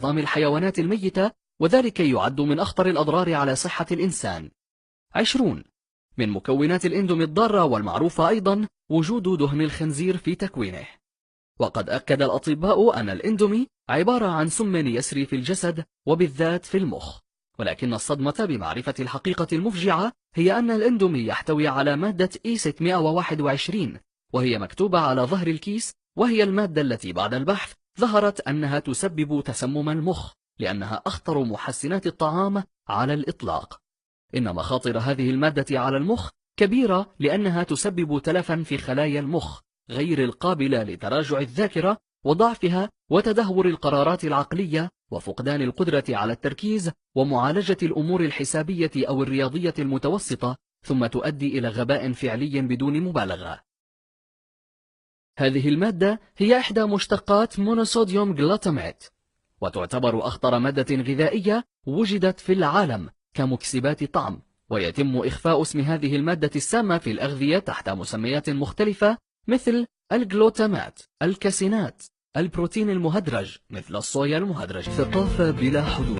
عظام الحيوانات الميتة، وذلك يعد من أخطر الأضرار على صحة الإنسان. 20. من مكونات الإندومي الضارة والمعروفة أيضا وجود دهن الخنزير في تكوينه. وقد أكد الأطباء أن الإندومي عبارة عن سم يسري في الجسد وبالذات في المخ، ولكن الصدمة بمعرفة الحقيقة المفجعة هي أن الإندومي يحتوي على مادة E621، وهي مكتوبة على ظهر الكيس، وهي المادة التي بعد البحث ظهرت أنها تسبب تسمم المخ لأنها أخطر محسنات الطعام على الإطلاق. إن مخاطر هذه المادة على المخ كبيرة لأنها تسبب تلفا في خلايا المخ غير القابلة لتراجع الذاكرة وضعفها وتدهور القرارات العقلية وفقدان القدرة على التركيز ومعالجة الأمور الحسابية أو الرياضية المتوسطة، ثم تؤدي إلى غباء فعلي بدون مبالغة. هذه المادة هي إحدى مشتقات مونوصوديوم جلوتاميت، وتعتبر أخطر مادة غذائية وجدت في العالم كمكسبات طعم، ويتم إخفاء اسم هذه المادة السامة في الأغذية تحت مسميات مختلفة مثل الجلوتامات، الكاسينات، البروتين المهدرج مثل الصويا المهدرج. ثقافة بلا حدود.